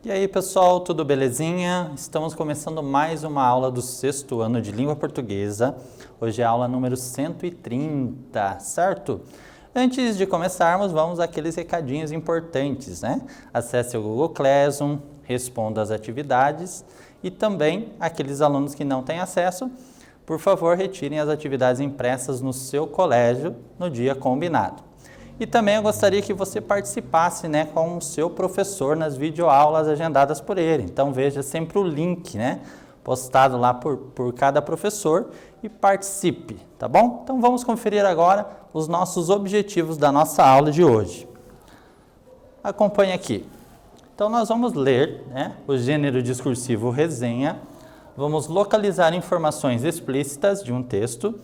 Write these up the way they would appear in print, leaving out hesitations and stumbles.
E aí pessoal, tudo belezinha? Estamos começando mais uma aula do 6º ano de língua portuguesa. Hoje é a aula número 130, certo? Antes de começarmos, vamos àqueles recadinhos importantes, né? Acesse o Google Classroom, responda as atividades e também aqueles alunos que não têm acesso, por favor, retirem as atividades impressas no seu colégio no dia combinado. E também eu gostaria que você participasse, né, com o seu professor nas videoaulas agendadas por ele. Então veja sempre o link, né, postado lá por cada professor e participe, tá bom? Então vamos conferir agora os nossos objetivos da nossa aula de hoje. Acompanhe aqui. Então nós vamos ler, né, o gênero discursivo resenha, vamos localizar informações explícitas de um texto,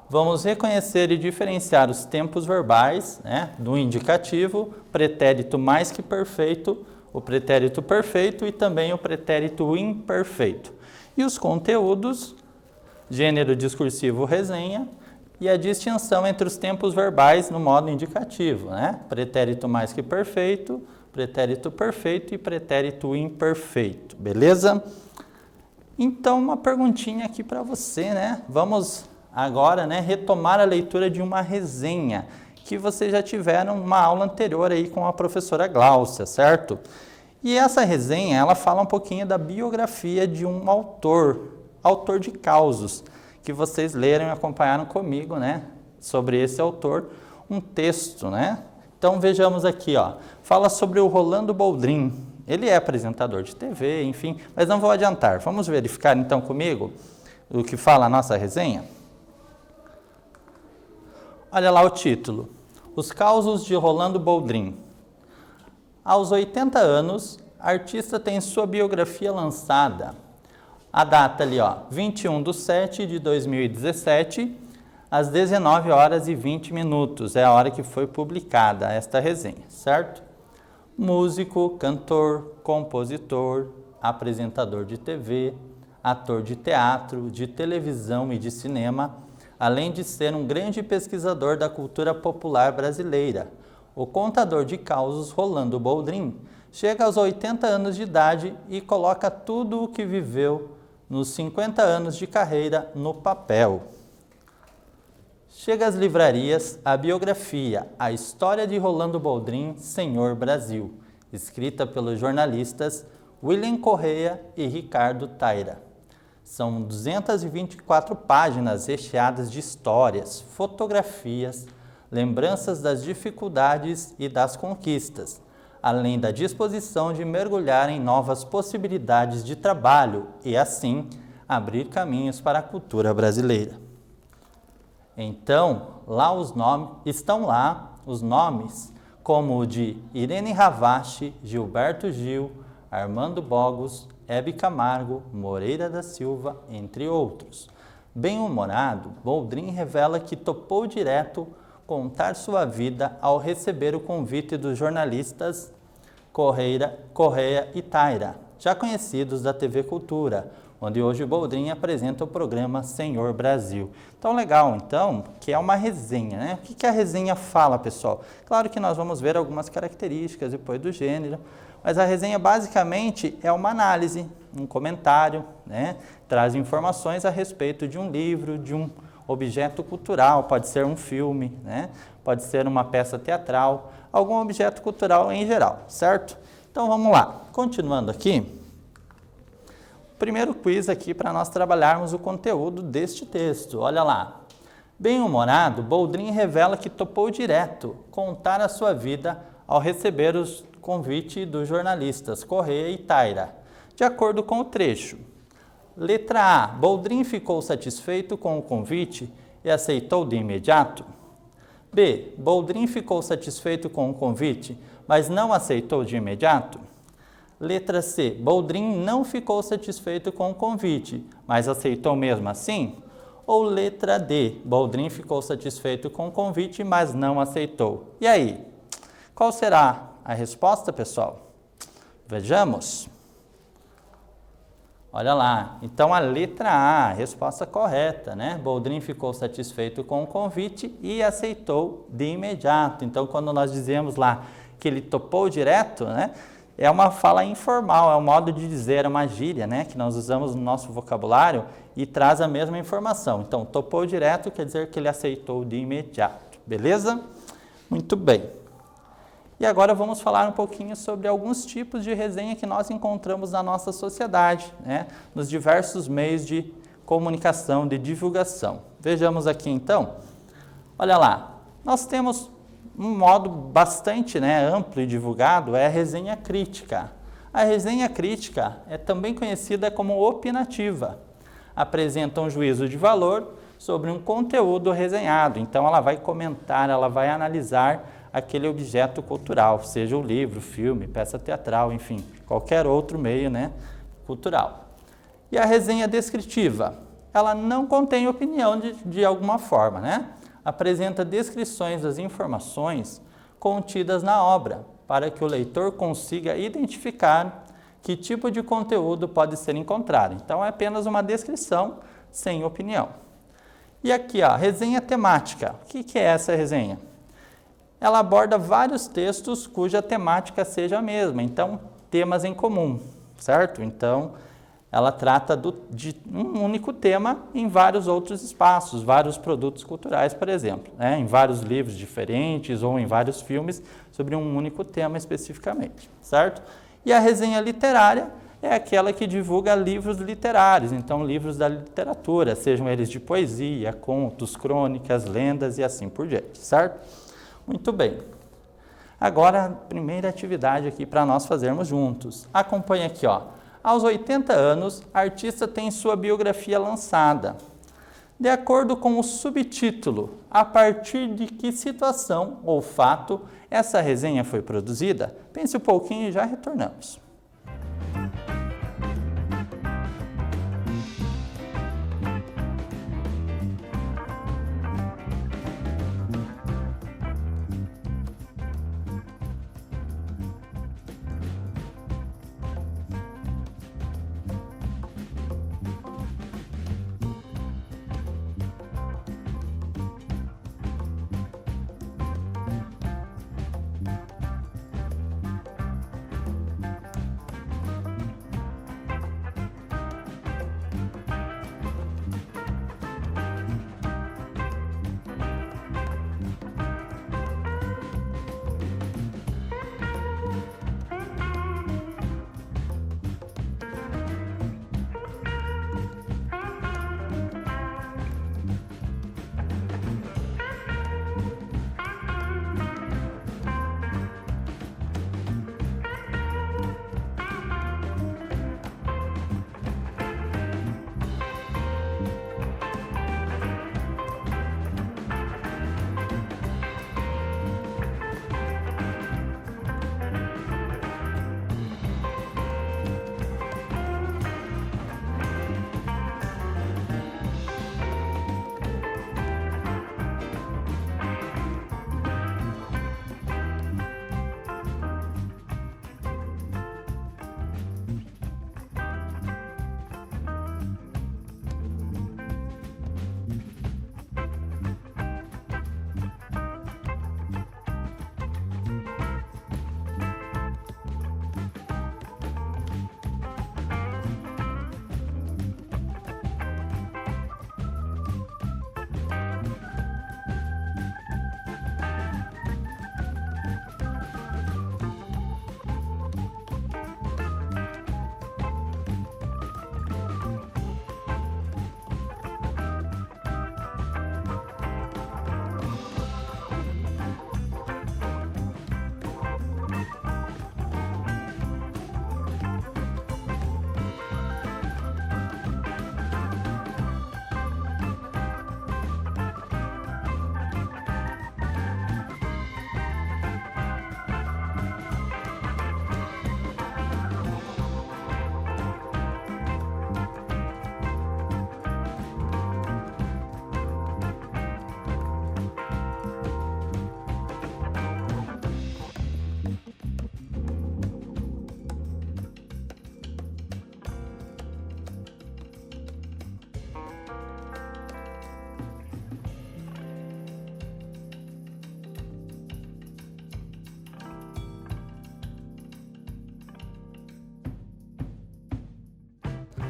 vamos reconhecer e diferenciar os tempos verbais, né, do indicativo, pretérito mais que perfeito, o pretérito perfeito e também o pretérito imperfeito. E os conteúdos, gênero discursivo resenha e a distinção entre os tempos verbais no modo indicativo, né, pretérito mais que perfeito, pretérito perfeito e pretérito imperfeito, beleza? Então, uma perguntinha aqui para você, né? Vamos agora, né, retomar a leitura de uma resenha que vocês já tiveram uma aula anterior aí com a professora Gláucia, certo? E essa resenha, ela fala um pouquinho da biografia de um autor de causos, que vocês leram e acompanharam comigo, né, sobre esse autor, um texto, né? Então vejamos aqui, ó, fala sobre o Rolando Boldrin. Ele é apresentador de TV, enfim, mas não vou adiantar. Vamos verificar então comigo o que fala a nossa resenha? Olha lá o título, Os Causos de Rolando Boldrin. Aos 80 anos, artista tem sua biografia lançada. A data ali, ó, 21/7/2017, às 19h20, é a hora que foi publicada esta resenha, certo? Músico, cantor, compositor, apresentador de TV, ator de teatro, de televisão e de cinema, além de ser um grande pesquisador da cultura popular brasileira. O contador de causos Rolando Boldrin chega aos 80 anos de idade e coloca tudo o que viveu nos 50 anos de carreira no papel. Chega às livrarias a biografia A História de Rolando Boldrin, Senhor Brasil, escrita pelos jornalistas William Correia e Ricardo Taira. São 224 páginas recheadas de histórias, fotografias, lembranças das dificuldades e das conquistas, além da disposição de mergulhar em novas possibilidades de trabalho e, assim, abrir caminhos para a cultura brasileira. Então, estão lá os nomes como o de Irene Ravache, Gilberto Gil, Armando Bogos, Hebe Camargo, Moreira da Silva, entre outros. Bem-humorado, Boldrin revela que topou direto contar sua vida ao receber o convite dos jornalistas Correia e Taira, já conhecidos da TV Cultura, onde hoje Boldrin apresenta o programa Senhor Brasil. Então, legal, que é uma resenha, né? O que a resenha fala, pessoal? Claro que nós vamos ver algumas características depois do gênero, mas a resenha basicamente é uma análise, um comentário, né? Traz informações a respeito de um livro, de um objeto cultural, pode ser um filme, né? Pode ser uma peça teatral, algum objeto cultural em geral, certo? Então vamos lá, continuando aqui. Primeiro quiz aqui para nós trabalharmos o conteúdo deste texto, olha lá. Bem-humorado, Boldrin revela que topou direto contar a sua vida ao receber o convite dos jornalistas Correia e Taira, de acordo com o trecho. Letra A. Boldrin ficou satisfeito com o convite e aceitou de imediato. B. Boldrin ficou satisfeito com o convite, mas não aceitou de imediato. Letra C. Boldrin não ficou satisfeito com o convite, mas aceitou mesmo assim? Ou letra D. Boldrin ficou satisfeito com o convite, mas não aceitou. E aí? Qual será a resposta, pessoal? Vejamos. Olha lá. Então, a letra A, a resposta correta, né? Boldrin ficou satisfeito com o convite e aceitou de imediato. Então, quando nós dizemos lá que ele topou direto, né? é uma fala informal, é um modo de dizer, é uma gíria, né, que nós usamos no nosso vocabulário e traz a mesma informação. Então, topou direto quer dizer que ele aceitou de imediato, beleza? Muito bem. E agora vamos falar um pouquinho sobre alguns tipos de resenha que nós encontramos na nossa sociedade, né, nos diversos meios de comunicação, de divulgação. Vejamos aqui então. Olha lá, nós temos um modo bastante amplo e divulgado, é a resenha crítica. A resenha crítica é também conhecida como opinativa. Apresenta um juízo de valor sobre um conteúdo resenhado. Então, ela vai comentar, ela vai analisar aquele objeto cultural, seja o livro, filme, peça teatral, enfim, qualquer outro meio cultural. E a resenha descritiva? Ela não contém opinião de alguma forma, apresenta descrições das informações contidas na obra, para que o leitor consiga identificar que tipo de conteúdo pode ser encontrado. Então, é apenas uma descrição sem opinião. E aqui, ó, resenha temática. O que é essa resenha? Ela aborda vários textos cuja temática seja a mesma, então, temas em comum, certo? Então, ela trata de um único tema em vários outros espaços, vários produtos culturais, por exemplo, em vários livros diferentes ou em vários filmes sobre um único tema especificamente, certo? E a resenha literária é aquela que divulga livros literários, então livros da literatura, sejam eles de poesia, contos, crônicas, lendas e assim por diante, certo? Muito bem. Agora, a primeira atividade aqui para nós fazermos juntos. Acompanhe aqui, ó. Aos 80 anos, a artista tem sua biografia lançada. De acordo com o subtítulo, a partir de que situação ou fato essa resenha foi produzida? Pense um pouquinho e já retornamos.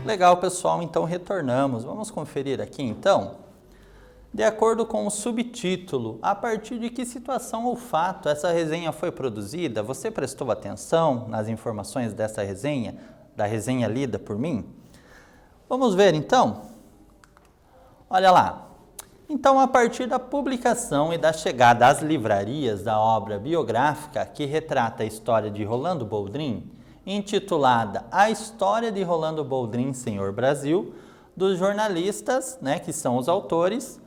Legal, pessoal, então retornamos. Vamos conferir aqui, então. De acordo com o subtítulo, a partir de que situação ou fato essa resenha foi produzida? Você prestou atenção nas informações dessa resenha, da resenha lida por mim? Vamos ver, então? Olha lá. Então, a partir da publicação e da chegada às livrarias da obra biográfica que retrata a história de Rolando Boldrin, intitulada A História de Rolando Boldrin, Senhor Brasil, dos jornalistas, que são os autores,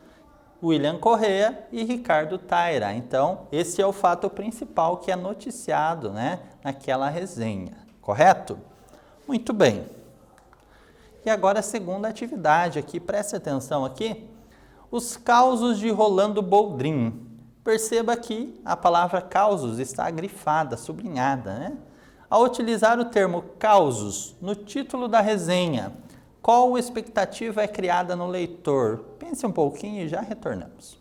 William Correa e Ricardo Taira. Então, esse é o fato principal que é noticiado, naquela resenha, correto? Muito bem. E agora a segunda atividade aqui, preste atenção aqui. Os causos de Rolando Boldrin. Perceba que a palavra causos está grifada, sublinhada, Ao utilizar o termo causos no título da resenha, qual expectativa é criada no leitor? Pense um pouquinho e já retornamos.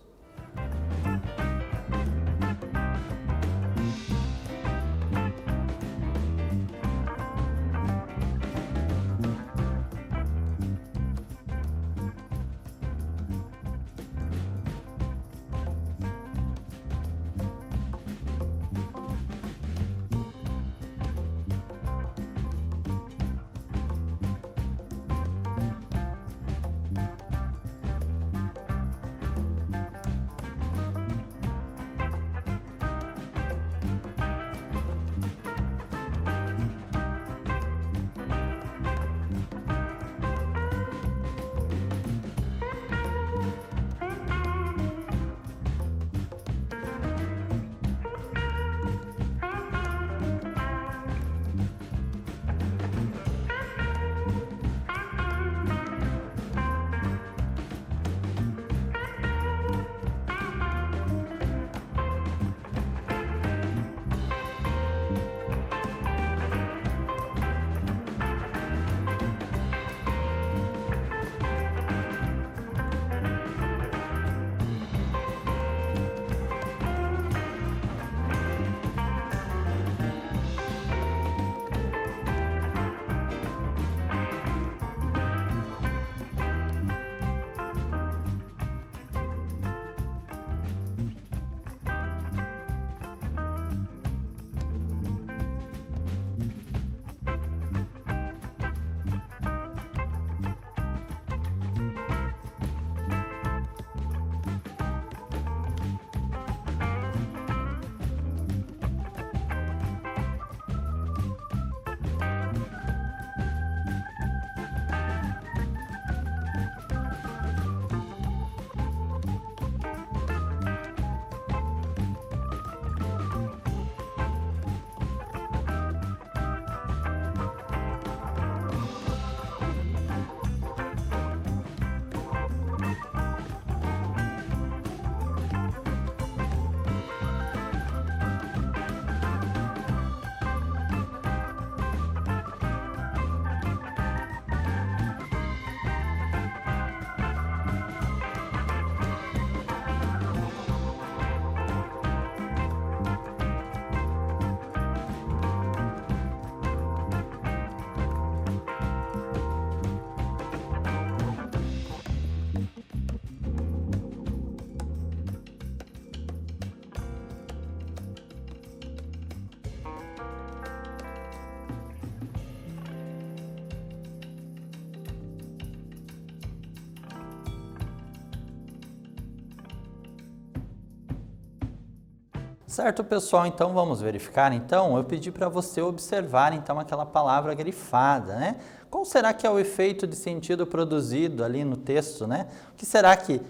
Certo, pessoal? Então vamos verificar. Então eu pedi para você observar então aquela palavra grifada, Qual será que é o efeito de sentido produzido ali no texto,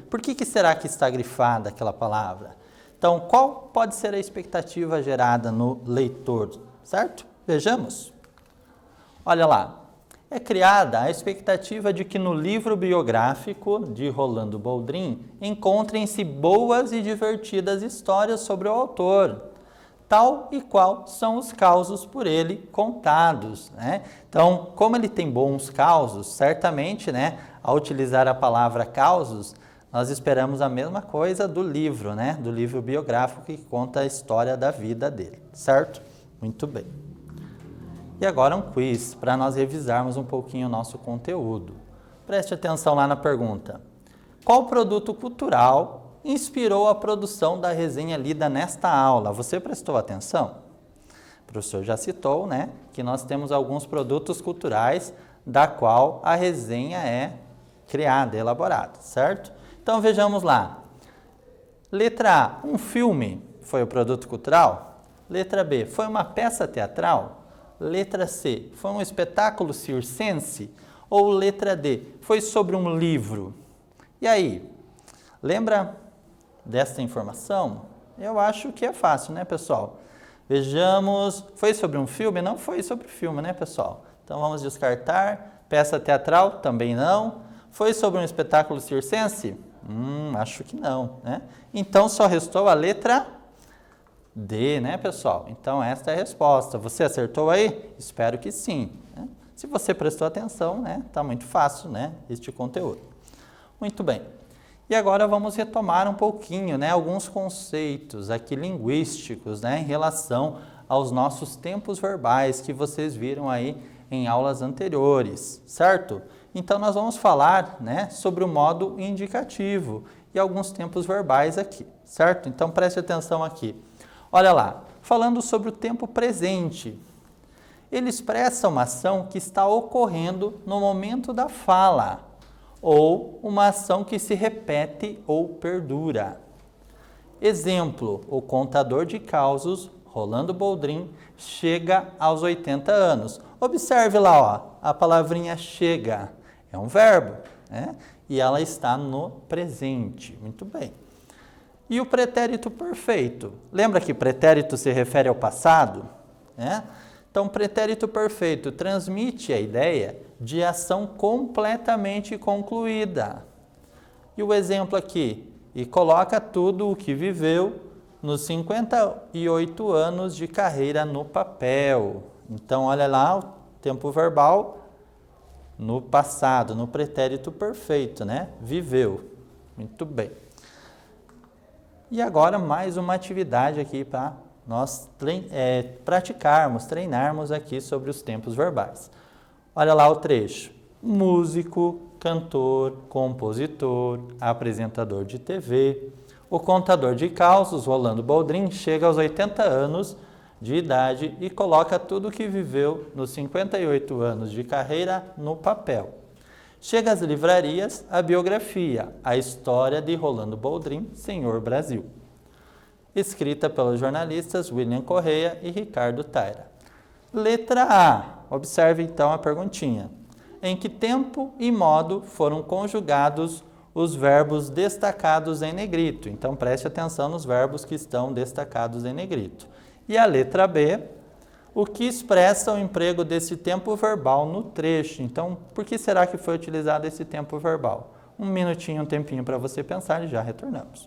Por que será que está grifada aquela palavra? Então, qual pode ser a expectativa gerada no leitor, certo? Vejamos. Olha lá. É criada a expectativa de que no livro biográfico de Rolando Boldrin encontrem-se boas e divertidas histórias sobre o autor, tal e qual são os causos por ele contados, Então, como ele tem bons causos, certamente, ao utilizar a palavra causos, nós esperamos a mesma coisa do livro, Do livro biográfico que conta a história da vida dele, certo? Muito bem. E agora um quiz para nós revisarmos um pouquinho o nosso conteúdo. Preste atenção lá na pergunta. Qual produto cultural inspirou a produção da resenha lida nesta aula? Você prestou atenção? O professor já citou, né, que nós temos alguns produtos culturais da qual a resenha é criada, elaborada, certo? Então vejamos lá. Letra A, um filme foi o produto cultural? Letra B, foi uma peça teatral? Letra C, foi um espetáculo circense? Ou letra D, foi sobre um livro? E aí, lembra dessa informação? Eu acho que é fácil, né, pessoal? Vejamos, foi sobre um filme? Não foi sobre filme, né, pessoal? Então vamos descartar. Peça teatral? Também não. Foi sobre um espetáculo circense? Acho que não, né? Então só restou a letra D, né, pessoal? Então, esta é a resposta. Você acertou aí? Espero que sim, né? Se você prestou atenção, né, tá muito fácil, né, este conteúdo. Muito bem. E agora vamos retomar um pouquinho, né, alguns conceitos aqui linguísticos, né, em relação aos nossos tempos verbais que vocês viram aí em aulas anteriores, certo? Então, nós vamos falar, né, sobre o modo indicativo e alguns tempos verbais aqui, certo? Então, preste atenção aqui. Olha lá, falando sobre o tempo presente, ele expressa uma ação que está ocorrendo no momento da fala, ou uma ação que se repete ou perdura. Exemplo, o contador de causos, Rolando Boldrin, chega aos 80 anos. Observe lá, ó, a palavrinha chega, é um verbo, né? E ela está no presente. Muito bem. E o pretérito perfeito? Lembra que pretérito se refere ao passado? Né? Então, pretérito perfeito transmite a ideia de ação completamente concluída. E o exemplo aqui? E coloca tudo o que viveu nos 58 anos de carreira no papel. Então, olha lá o tempo verbal no passado, no pretérito perfeito, né? Viveu. Muito bem. E agora mais uma atividade aqui para nós praticarmos, treinarmos aqui sobre os tempos verbais. Olha lá o trecho. Músico, cantor, compositor, apresentador de TV. O contador de causos, Rolando Boldrin, chega aos 80 anos de idade e coloca tudo o que viveu nos 58 anos de carreira no papel. Chega às livrarias a biografia, a história de Rolando Boldrin, Senhor Brasil, escrita pelos jornalistas William Correia e Ricardo Taira. Letra A. Observe então a perguntinha. Em que tempo e modo foram conjugados os verbos destacados em negrito? Então preste atenção nos verbos que estão destacados em negrito. E a letra B. O que expressa o emprego desse tempo verbal no trecho? Então, por que será que foi utilizado esse tempo verbal? Um minutinho, um tempinho para você pensar e já retornamos.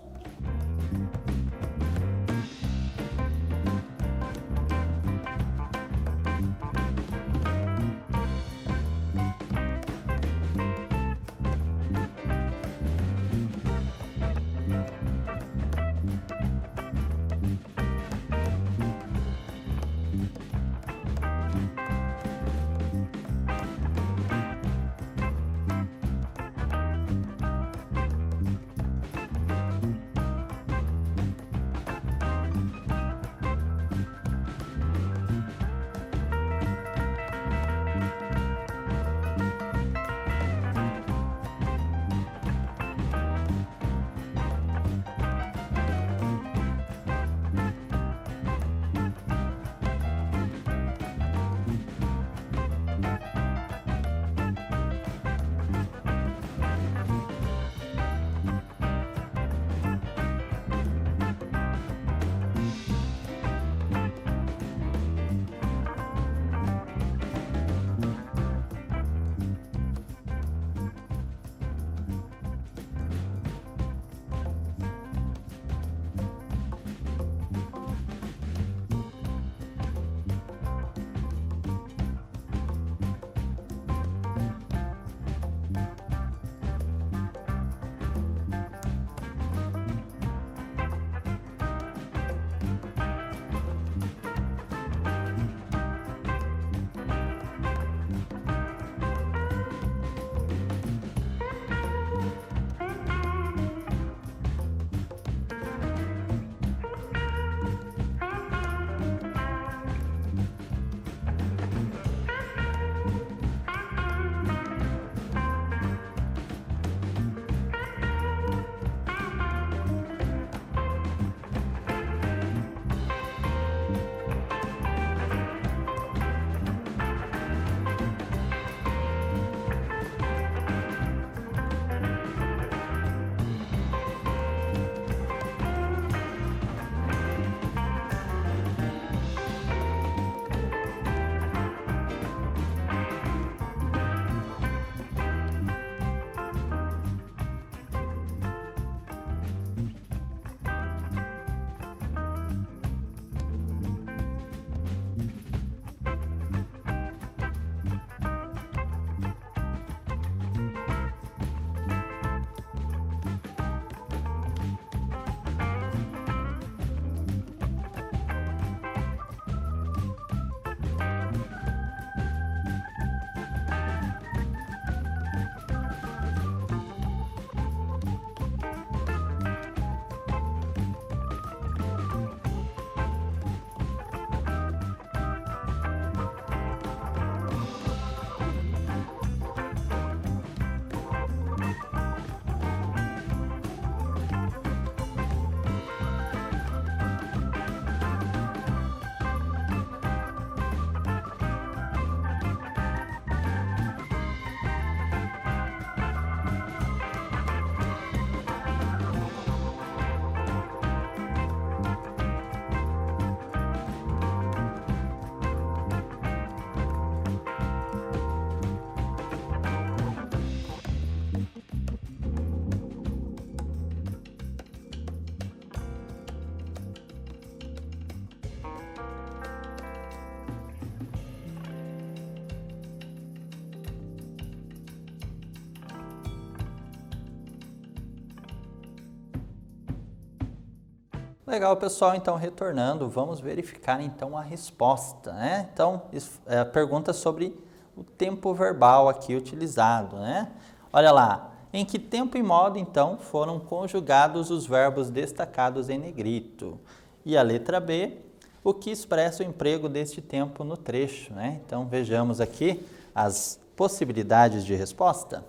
Legal, pessoal, então retornando, vamos verificar então a resposta, né? Então, a pergunta sobre o tempo verbal aqui utilizado, né? Olha lá, em que tempo e modo então foram conjugados os verbos destacados em negrito? E a letra B, o que expressa o emprego deste tempo no trecho, né? Então, vejamos aqui as possibilidades de resposta.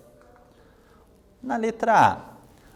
Na letra A,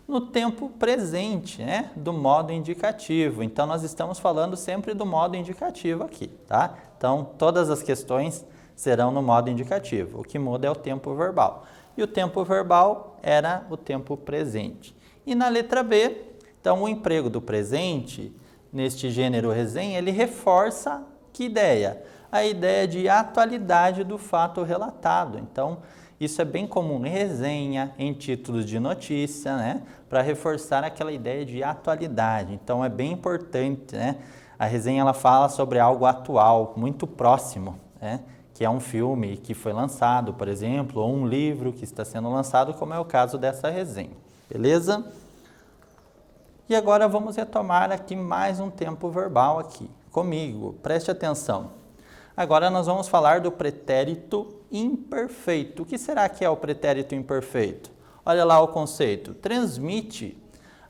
no tempo presente, né, do modo indicativo. Então, nós estamos falando sempre do modo indicativo aqui, tá? Então, todas as questões serão no modo indicativo. O que muda é o tempo verbal. E o tempo verbal era o tempo presente. E na letra B, então, o emprego do presente, neste gênero resenha, ele reforça que ideia? A ideia de atualidade do fato relatado. Então, isso é bem comum em resenha, em títulos de notícia, né? Para reforçar aquela ideia de atualidade. Então, é bem importante, né? A resenha ela fala sobre algo atual, muito próximo, né? Que é um filme que foi lançado, por exemplo, ou um livro que está sendo lançado, como é o caso dessa resenha. Beleza? E agora vamos retomar aqui mais um tempo verbal aqui comigo. Preste atenção. Agora nós vamos falar do pretérito imperfeito. O que será que é o pretérito imperfeito? Olha lá o conceito. Transmite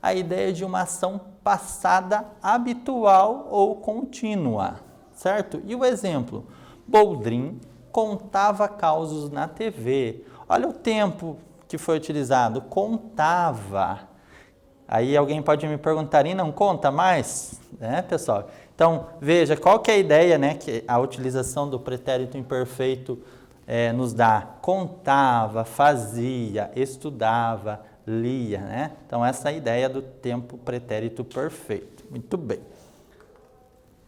a ideia de uma ação passada habitual ou contínua, certo? E o exemplo? Boldrin contava causos na TV. Olha o tempo que foi utilizado. Contava. Aí alguém pode me perguntar, e não conta mais? Né, pessoal? Então, veja, qual que é a ideia, né, que a utilização do pretérito imperfeito nos dá? Contava, fazia, estudava, lia, né? Então, essa é a ideia do tempo pretérito perfeito. Muito bem.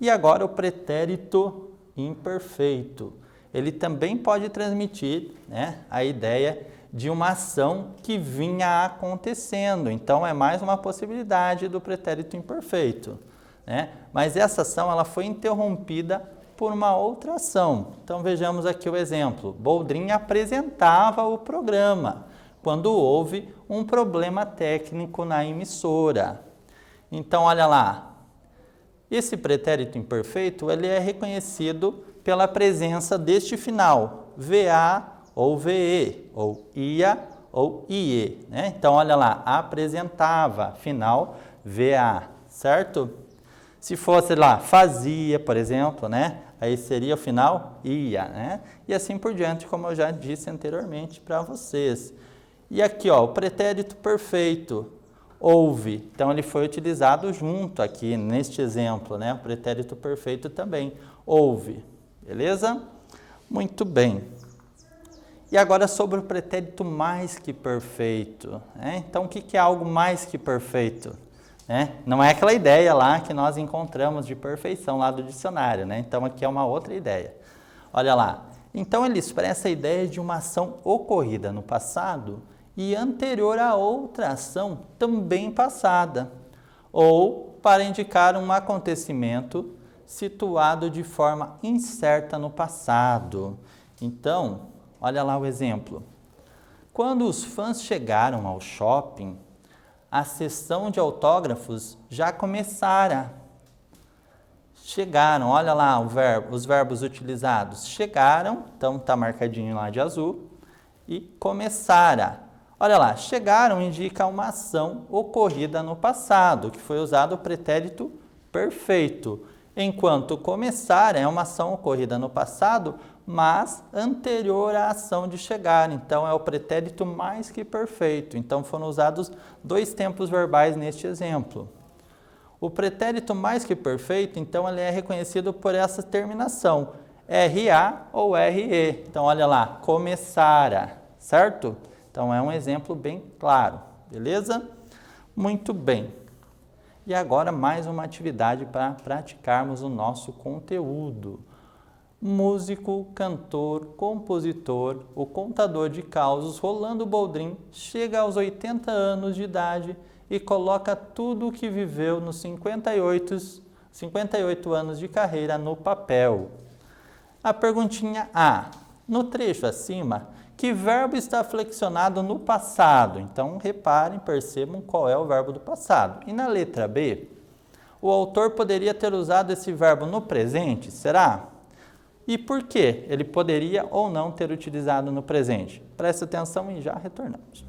E agora o pretérito imperfeito. Ele também pode transmitir, né, a ideia de uma ação que vinha acontecendo. Então, é mais uma possibilidade do pretérito imperfeito, né? Mas essa ação ela foi interrompida por uma outra ação. Então, vejamos aqui o exemplo. Boldrin apresentava o programa quando houve um problema técnico na emissora. Então, olha lá. Esse pretérito imperfeito ele é reconhecido pela presença deste final, VA ou VE, ou ia ou IE, né? Então, olha lá, apresentava, final, VA, certo? Se fosse lá, fazia, por exemplo, né? Aí seria o final, ia, né? E assim por diante, como eu já disse anteriormente para vocês. E aqui, ó, o pretérito perfeito, houve. Então, ele foi utilizado junto aqui, neste exemplo, né? O pretérito perfeito também, houve. Beleza? Muito bem. E agora sobre o pretérito mais que perfeito, né? Então, o que é algo mais que perfeito? Né? Não é aquela ideia lá que nós encontramos de perfeição lá do dicionário, né? Então, aqui é uma outra ideia. Olha lá. Então, ele expressa a ideia de uma ação ocorrida no passado e anterior a outra ação também passada, ou para indicar um acontecimento situado de forma incerta no passado. Então, olha lá o exemplo. Quando os fãs chegaram ao shopping, a sessão de autógrafos já começara. Chegaram, olha lá os verbos utilizados. Chegaram, então está marcadinho lá de azul, e começara. Olha lá, chegaram indica uma ação ocorrida no passado, que foi usado o pretérito perfeito. Enquanto começar é uma ação ocorrida no passado, mas anterior à ação de chegar. Então, é o pretérito mais que perfeito. Então, foram usados dois tempos verbais neste exemplo. O pretérito mais que perfeito, então, ele é reconhecido por essa terminação, RA ou RE. Então, olha lá, começara, certo? Então, é um exemplo bem claro, beleza? Muito bem. E agora, mais uma atividade para praticarmos o nosso conteúdo. Músico, cantor, compositor, o contador de causos Rolando Boldrin chega aos 80 anos de idade e coloca tudo o que viveu nos 58 anos de carreira no papel. A perguntinha A. No trecho acima, que verbo está flexionado no passado? Então, reparem, percebam qual é o verbo do passado. E na letra B, O autor poderia ter usado esse verbo no presente, será? E por que ele poderia ou não ter utilizado no presente? Preste atenção e já retornamos.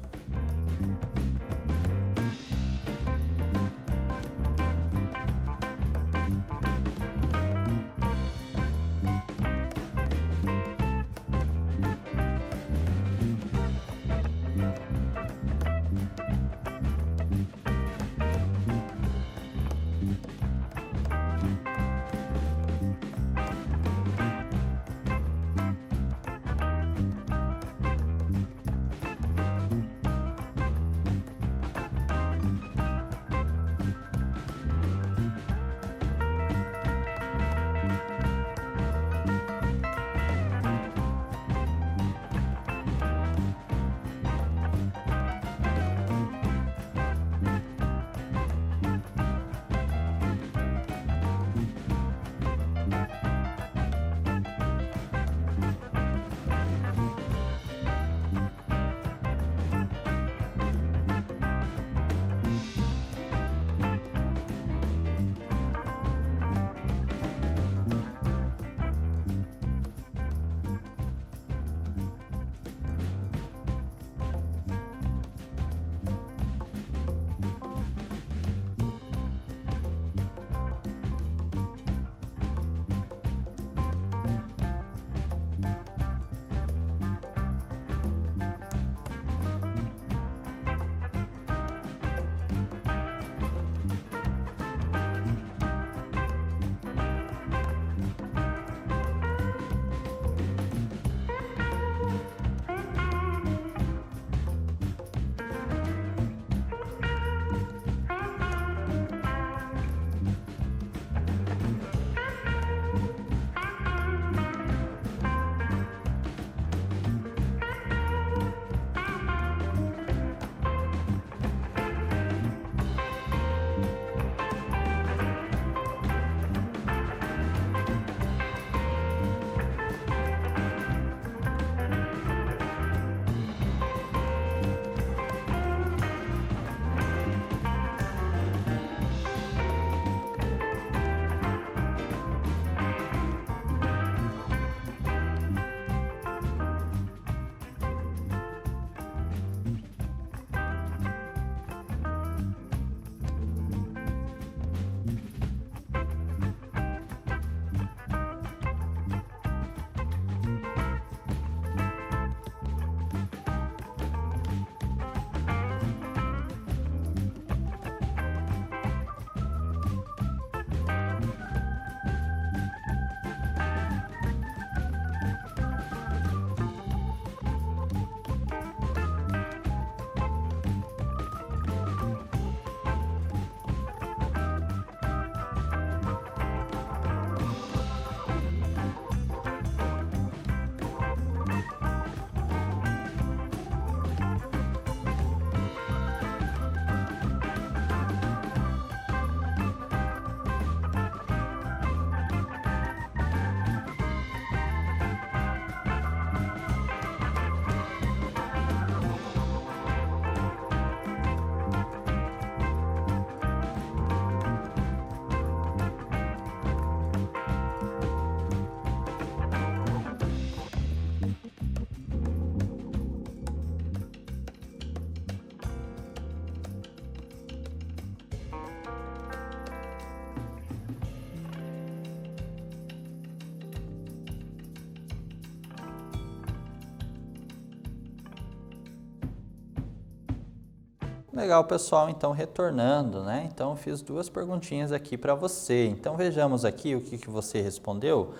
Legal, pessoal, então retornando, né? Então, eu fiz duas perguntinhas aqui para você. Então, vejamos aqui o que você respondeu.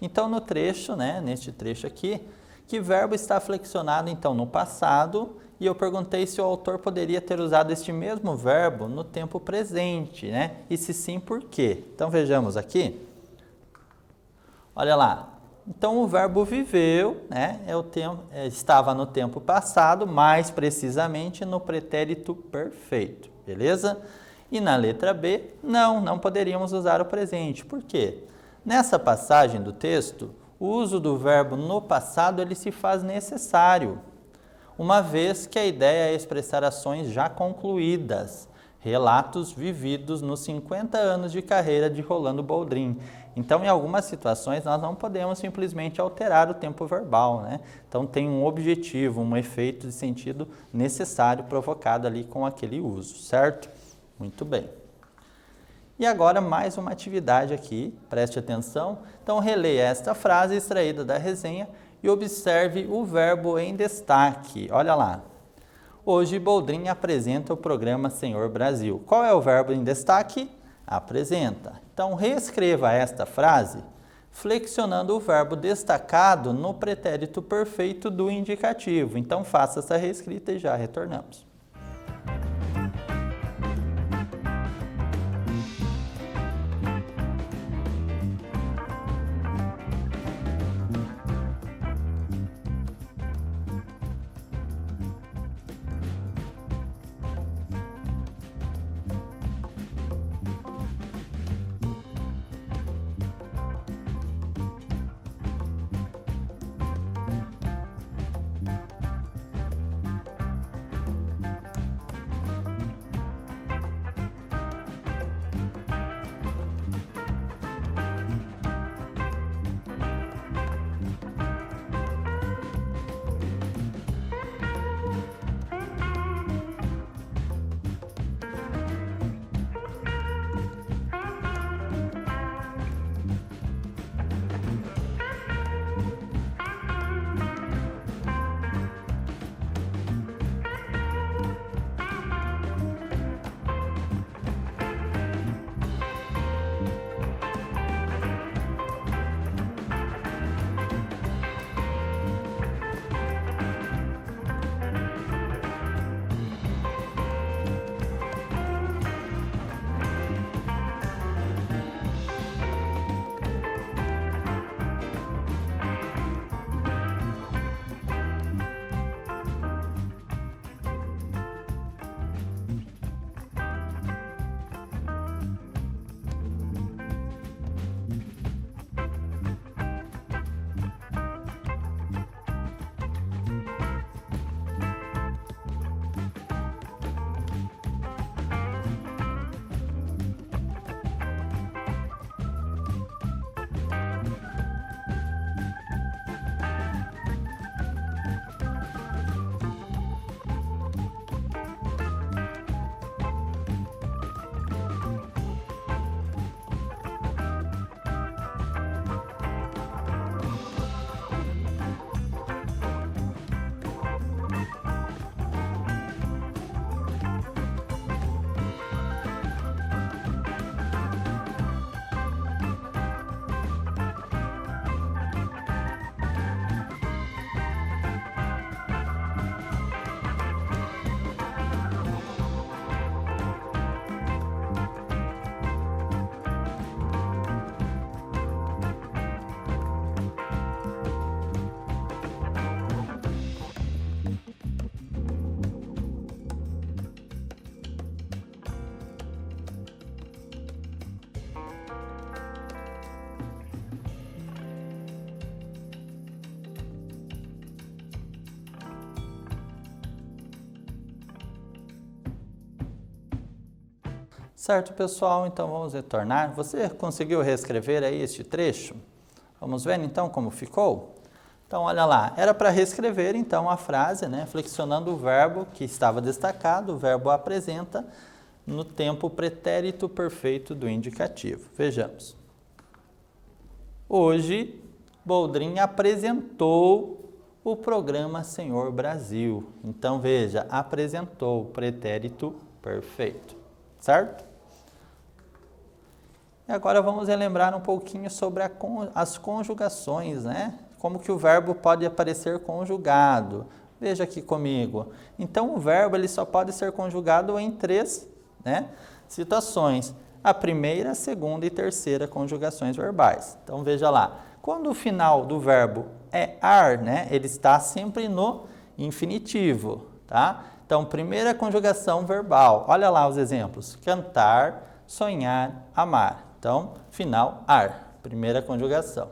Então, no trecho, né, neste trecho aqui, que verbo está flexionado, então, no passado? E eu perguntei se o autor poderia ter usado este mesmo verbo no tempo presente, né? E se sim, por quê? Então, vejamos aqui. Olha lá. Então, o verbo viveu, né, estava no tempo passado, mais precisamente no pretérito perfeito, beleza? E na letra B, não poderíamos usar o presente. Por quê? Nessa passagem do texto, o uso do verbo no passado ele se faz necessário, uma vez que a ideia é expressar ações já concluídas, relatos vividos nos 50 anos de carreira de Rolando Boldrin. Então, em algumas situações, nós não podemos simplesmente alterar o tempo verbal, né? Então, tem um objetivo, um efeito de sentido necessário provocado ali com aquele uso, certo? Muito bem. E agora, mais uma atividade aqui, preste atenção. Então, releia esta frase extraída da resenha e observe o verbo em destaque. Olha lá. Hoje, Boldrin apresenta o programa Senhor Brasil. Qual é o verbo em destaque? Apresenta. Então, reescreva esta frase flexionando o verbo destacado no pretérito perfeito do indicativo. Então, faça essa reescrita e já retornamos. Certo, pessoal? Então vamos retornar. Você conseguiu reescrever aí este trecho? Vamos ver então como ficou? Então olha lá, era para reescrever então a frase, né, flexionando o verbo que estava destacado, o verbo apresenta, no tempo pretérito perfeito do indicativo. Vejamos. Hoje, Boldrin apresentou o programa Senhor Brasil. Então veja, apresentou, pretérito perfeito, certo? E agora vamos relembrar um pouquinho sobre as conjugações, né? Como que o verbo pode aparecer conjugado. Veja aqui comigo. Então, o verbo ele só pode ser conjugado em 3, né, situações. A primeira, a segunda e terceira conjugações verbais. Então, veja lá. Quando o final do verbo é ar, né, ele está sempre no infinitivo, tá? Então, primeira conjugação verbal. Olha lá os exemplos. Cantar, sonhar, amar. Então, final, ar, primeira conjugação.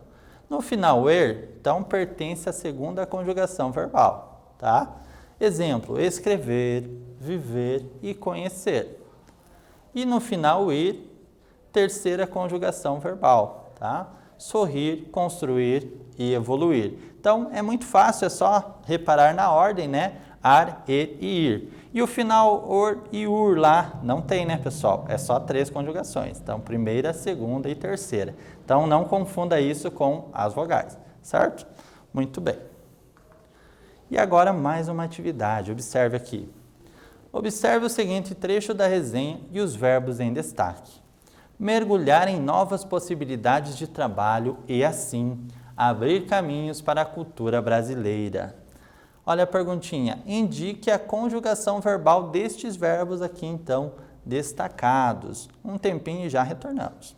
No final, então, pertence à segunda conjugação verbal, tá? Exemplo, escrever, viver e conhecer. E no final, ir, terceira conjugação verbal, tá? Sorrir, construir e evoluir. Então, é muito fácil, é só reparar na ordem, né? Ar, e ir. E o final, or e ur lá, não tem, né, pessoal? É só 3 conjugações. Então, primeira, segunda e terceira. Então, não confunda isso com as vogais, certo? Muito bem. E agora, mais uma atividade. Observe aqui. Observe o seguinte trecho da resenha e os verbos em destaque. Mergulhar em novas possibilidades de trabalho e, assim, abrir caminhos para a cultura brasileira. Olha a perguntinha. Indique a conjugação verbal destes verbos aqui, então, destacados. Um tempinho e já retornamos.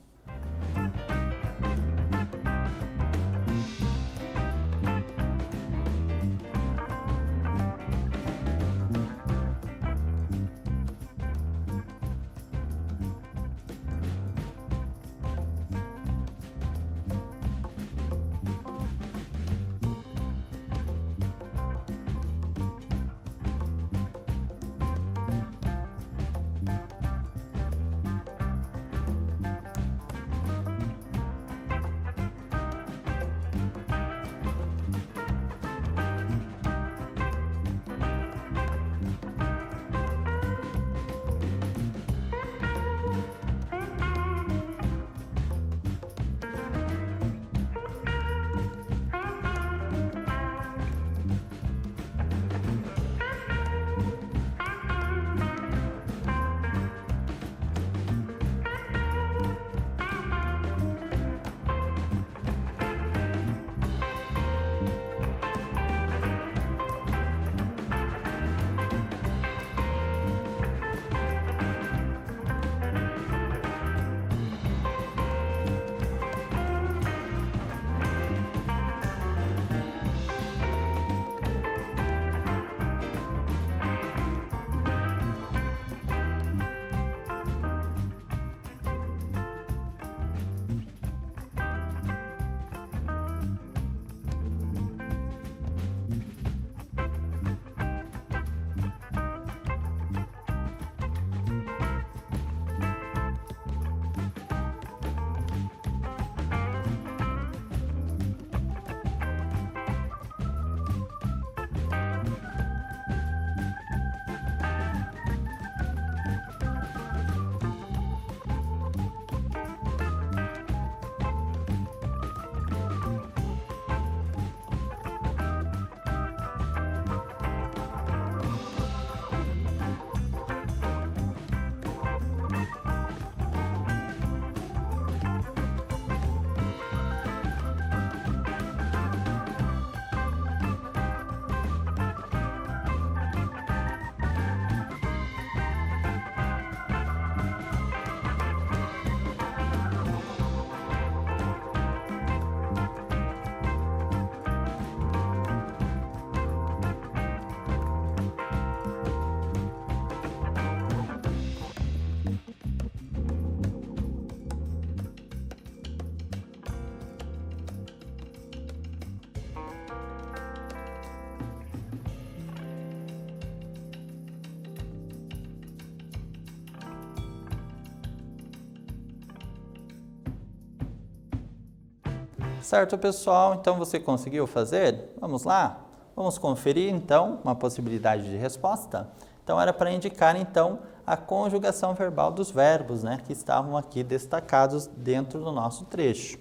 Certo, pessoal? Então, você conseguiu fazer? Vamos lá? Vamos conferir, então, uma possibilidade de resposta? Então, era para indicar, então, a conjugação verbal dos verbos, né, que estavam aqui destacados dentro do nosso trecho.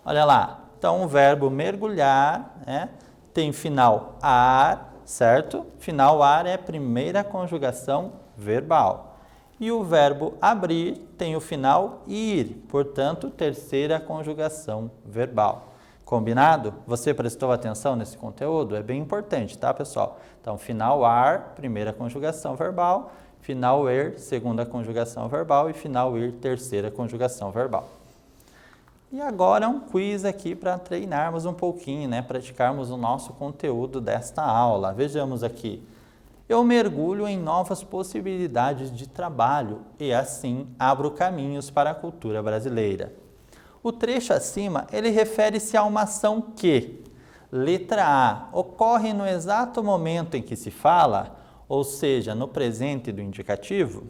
Olha lá. Então, o verbo mergulhar, né, tem final ar, certo? Final ar é a primeira conjugação verbal. E o verbo abrir tem o final ir, portanto, terceira conjugação verbal. Combinado? Você prestou atenção nesse conteúdo? É bem importante, tá, pessoal? Então, final ar, primeira conjugação verbal, final er, segunda conjugação verbal e final ir, terceira conjugação verbal. E agora um quiz aqui para treinarmos um pouquinho, né, praticarmos o nosso conteúdo desta aula. Vejamos aqui. Eu mergulho em novas possibilidades de trabalho e, assim, abro caminhos para a cultura brasileira. O trecho acima, ele refere-se a uma ação que, letra A, ocorre no exato momento em que se fala, ou seja, no presente do indicativo.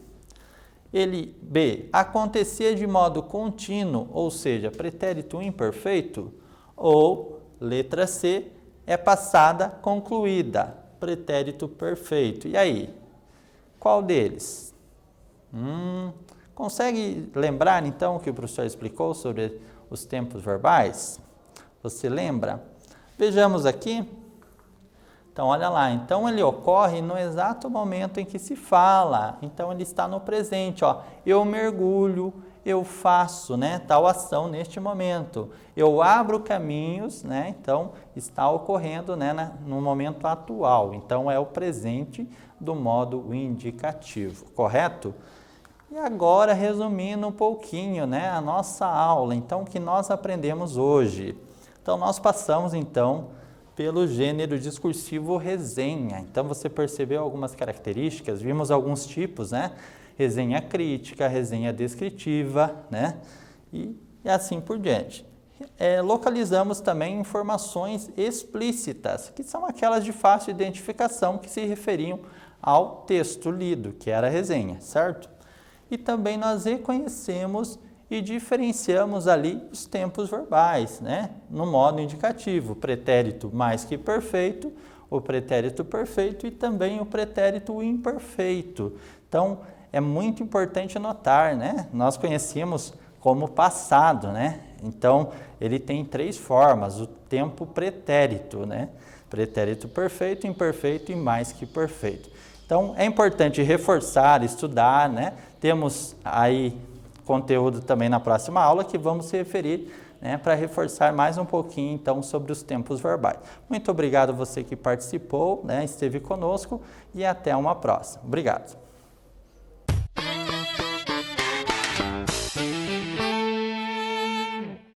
Ele, B, acontecia de modo contínuo, ou seja, pretérito imperfeito, ou, letra C, é passada concluída, pretérito perfeito. E aí, qual deles? Consegue lembrar, então, o que o professor explicou sobre os tempos verbais? Você lembra? Vejamos aqui. Então, olha lá. Então, ele ocorre no exato momento em que se fala. Então, ele está no presente. Ó. Eu mergulho, eu faço, né, tal ação neste momento. Eu abro caminhos, né? Então, está ocorrendo, né, no momento atual. Então, é o presente do modo indicativo, correto? E agora, resumindo um pouquinho, né, a nossa aula, então, o que nós aprendemos hoje. Então, nós passamos, então, pelo gênero discursivo resenha. Então, você percebeu algumas características, vimos alguns tipos, né? Resenha crítica, resenha descritiva, né? E assim por diante. Localizamos também informações explícitas, que são aquelas de fácil identificação que se referiam ao texto lido, que era a resenha, certo? E também nós reconhecemos e diferenciamos ali os tempos verbais, né? No modo indicativo, pretérito mais que perfeito, o pretérito perfeito e também o pretérito imperfeito. Então, é muito importante notar, né? Nós conhecemos como passado, né? Então, ele tem 3 formas, o tempo pretérito, né? Pretérito perfeito, imperfeito e mais que perfeito. Então, é importante reforçar, estudar, né? Temos aí conteúdo também na próxima aula que vamos se referir, né, para reforçar mais um pouquinho então sobre os tempos verbais. Muito obrigado a você que participou, né, esteve conosco e até uma próxima. Obrigado.